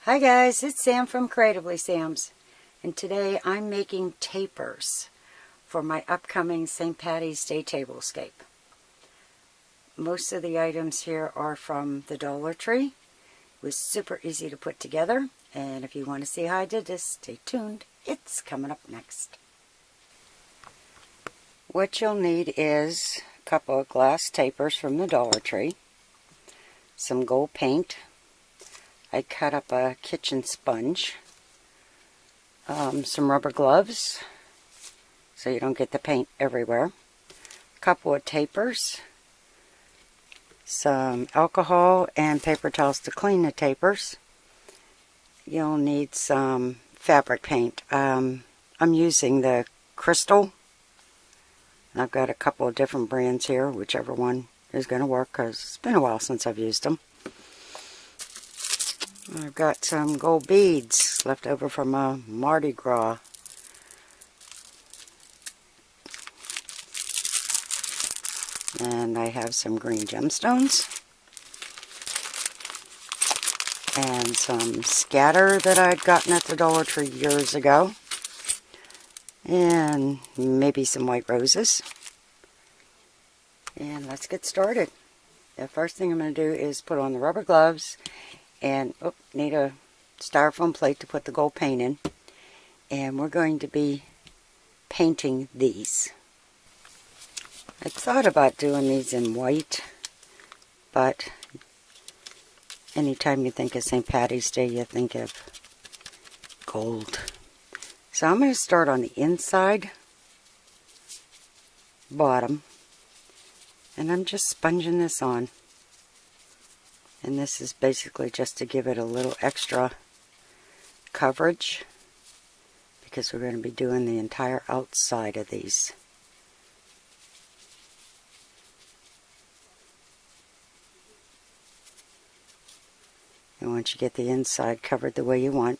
Hi guys, it's Sam from Creatively Sam's, and today I'm making tapers for my upcoming St. Patty's Day tablescape. Most of the items here are from the Dollar Tree. It was super easy to put together, and if you want to see how I did this, stay tuned. It's coming up next. What you'll need is a couple of glass tapers from the Dollar Tree, some gold paint. I cut up a kitchen sponge, some rubber gloves so you don't get the paint everywhere, a couple of tapers, some alcohol and paper towels to clean the tapers. You'll need some fabric paint. I'm using the Crystal. I've got a couple of different brands here, whichever one is going to work because it's been a while since I've used them. I've got some gold beads left over from a Mardi Gras. And I have some green gemstones. And some scatter that I'd gotten at the Dollar Tree years ago. And maybe some white roses. And let's get started. The first thing I'm going to do is put on the rubber gloves. And, need a styrofoam plate to put the gold paint in. And we're going to be painting these. I thought about doing these in white, but anytime you think of St. Patty's Day, you think of gold. So I'm going to start on the inside, bottom, and I'm just sponging this on. And this is basically just to give it a little extra coverage because we're going to be doing the entire outside of these. And once you get the inside covered the way you want,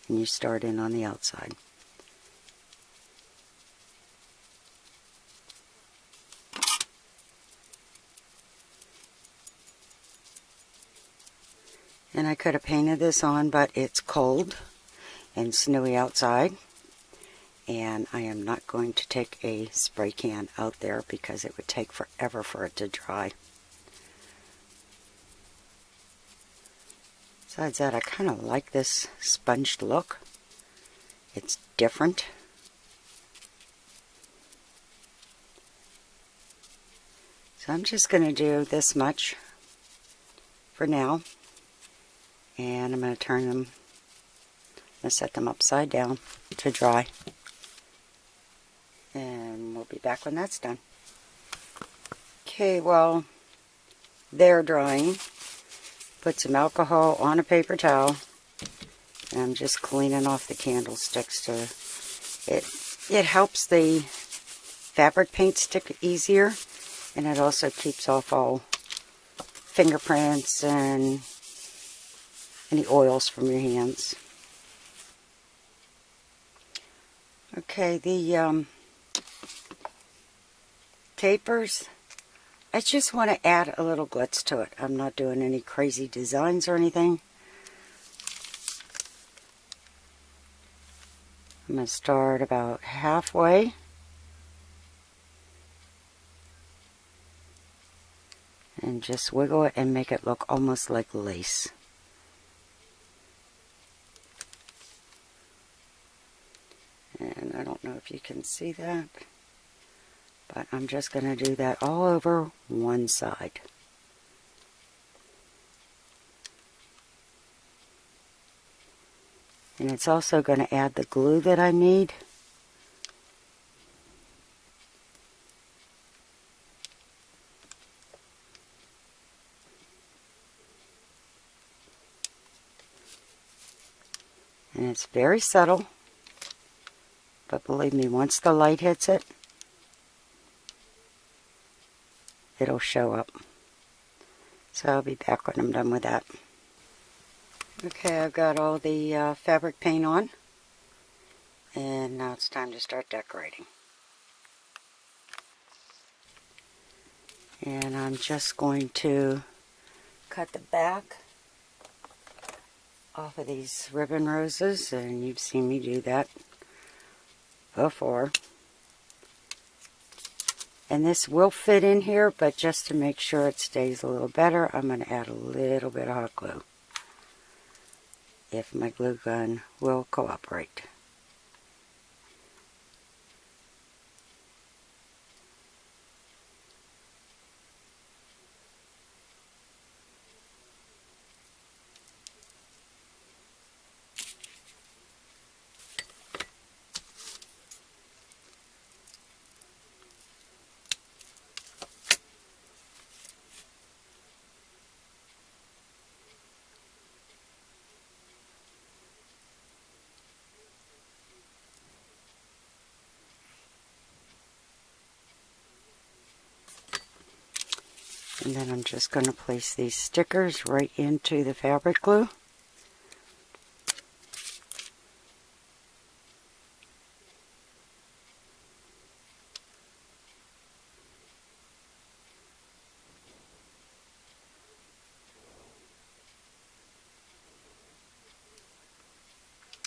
and you start in on the outside. And I could have painted this on, but it's cold and snowy outside. And I am not going to take a spray can out there because it would take forever for it to dry. Besides that, I kind of like this sponged look. It's different. So I'm just going to do this much for now. And I'm going to turn them, set them upside down to dry. And we'll be back when that's done. Okay, well, they're drying. Put some alcohol on a paper towel. And I'm just cleaning off the candlesticks to it helps the fabric paint stick easier. And it also keeps off all fingerprints and any oils from your hands. Okay, the tapers, I just want to add a little glitz to it. I'm not doing any crazy designs or anything. I'm going to start about halfway. And just wiggle it and make it look almost like lace. And I don't know if you can see that, but I'm just going to do that all over one side. And it's also going to add the glue that I need. And it's very subtle. But believe me, once the light hits it, it'll show up. So I'll be back when I'm done with that. Okay, I've got all the fabric paint on. And now it's time to start decorating. And I'm just going to cut the back off of these ribbon roses, and you've seen me do that before. And this will fit in here, but just to make sure it stays a little better, I'm going to add a little bit of hot glue, if my glue gun will cooperate. And then I'm just going to place these stickers right into the fabric glue.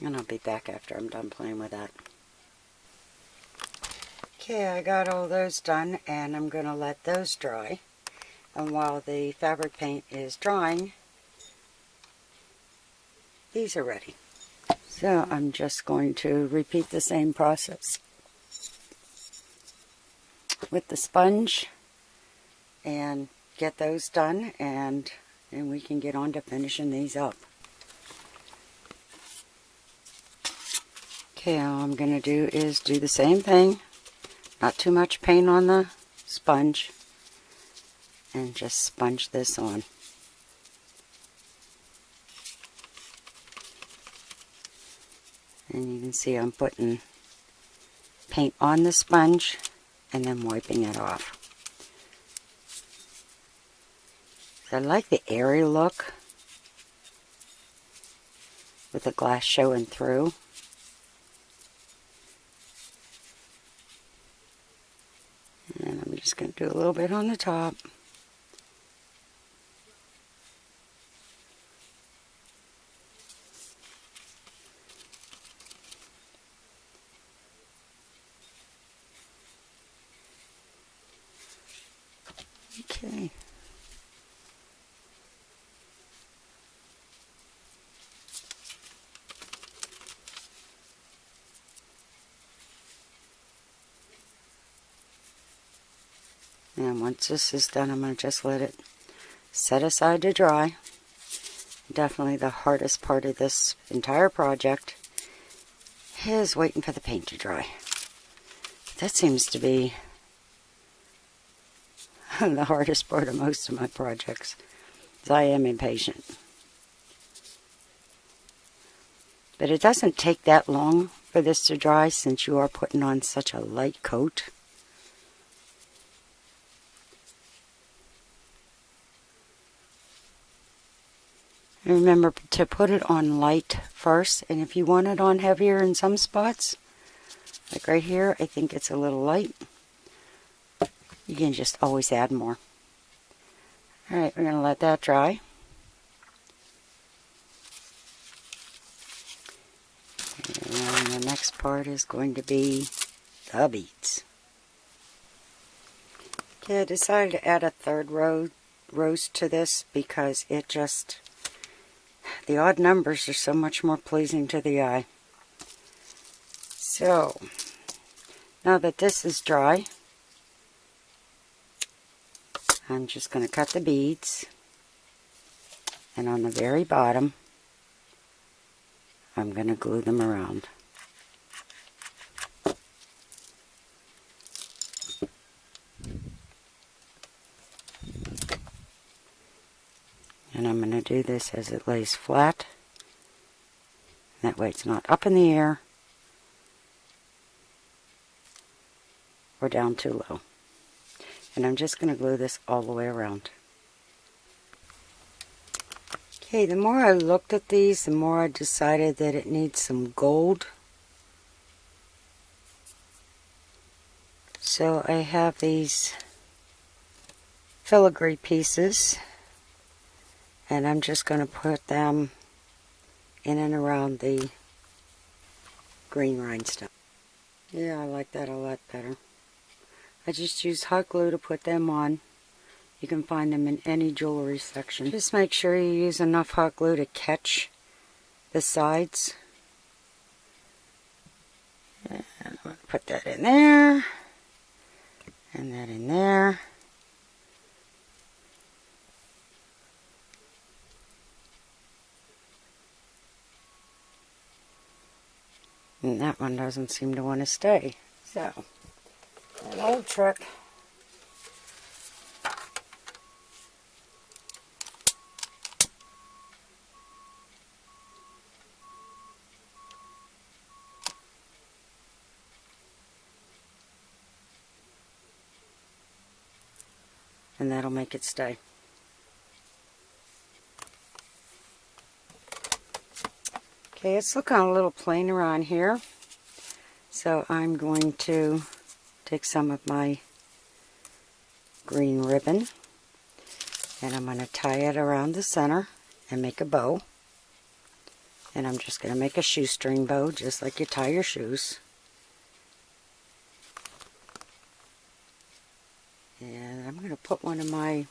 And I'll be back after I'm done playing with that. Okay, I got all those done, and I'm going to let those dry. And while the fabric paint is drying, these are ready. So I'm just going to repeat the same process with the sponge and get those done, and we can get on to finishing these up. Okay, all I'm going to do is do the same thing. Not too much paint on the sponge. And just sponge this on. And you can see I'm putting paint on the sponge and then wiping it off. I like the airy look with the glass showing through. And I'm just going to do a little bit on the top. Okay. And once this is done, I'm going to just let it set aside to dry. Definitely the hardest part of this entire project is waiting for the paint to dry. That seems to be the hardest part of most of my projects, because I am impatient. But it doesn't take that long for this to dry, since you are putting on such a light coat. And remember to put it on light first, and if you want it on heavier in some spots, like right here, I think it's a little light, you can just always add more. Alright, we're going to let that dry. And the next part is going to be the beads. Okay, I decided to add a third rose to this because it just, the odd numbers are so much more pleasing to the eye. So, now that this is dry, I'm just going to cut the beads, and on the very bottom, I'm going to glue them around. And I'm going to do this as it lays flat. That way it's not up in the air or down too low. And I'm just going to glue this all the way around. Okay, the more I looked at these, the more I decided that it needs some gold. So I have these filigree pieces, and I'm just going to put them in and around the green rhinestone. Yeah, I like that a lot better. I just use hot glue to put them on. You can find them in any jewelry section. Just make sure you use enough hot glue to catch the sides. And I'm going to put that in there. And that in there. And that one doesn't seem to want to stay. So, an old trick. And that'll make it stay. Okay, it's looking a little plain around here. So I'm going to take some of my green ribbon and I'm going to tie it around the center and make a bow. And I'm just going to make a shoestring bow just like you tie your shoes. And I'm going to put one of my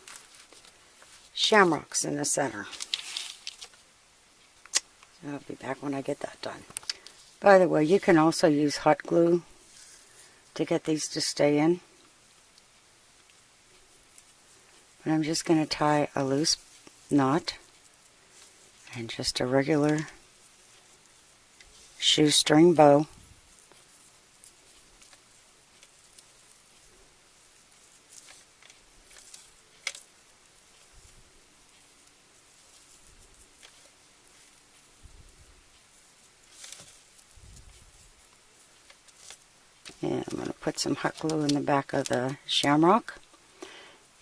shamrocks in the center. So I'll be back when I get that done. By the way, you can also use hot glue to get these to stay in. But I'm just going to tie a loose knot and just a regular shoestring bow. And I'm going to put some hot glue in the back of the shamrock.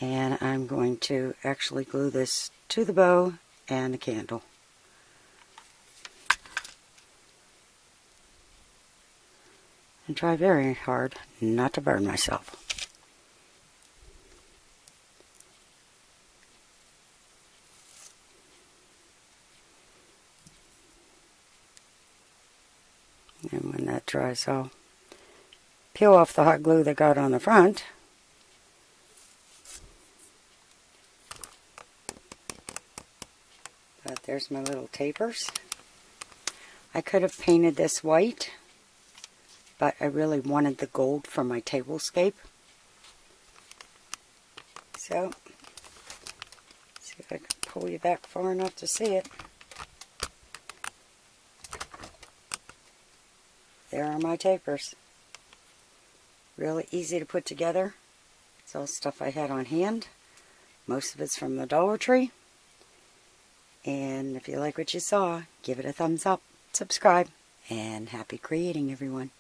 And I'm going to actually glue this to the bow and the candle. And try very hard not to burn myself. And when that dries, I'll peel off the hot glue that got on the front. But there's my little tapers. I could have painted this white, but I really wanted the gold for my tablescape. So, see if I can pull you back far enough to see it. There are my tapers. Really easy to put together. It's all stuff I had on hand. Most of it's from the Dollar Tree. And if you like what you saw, give it a thumbs up, subscribe, and happy creating, everyone.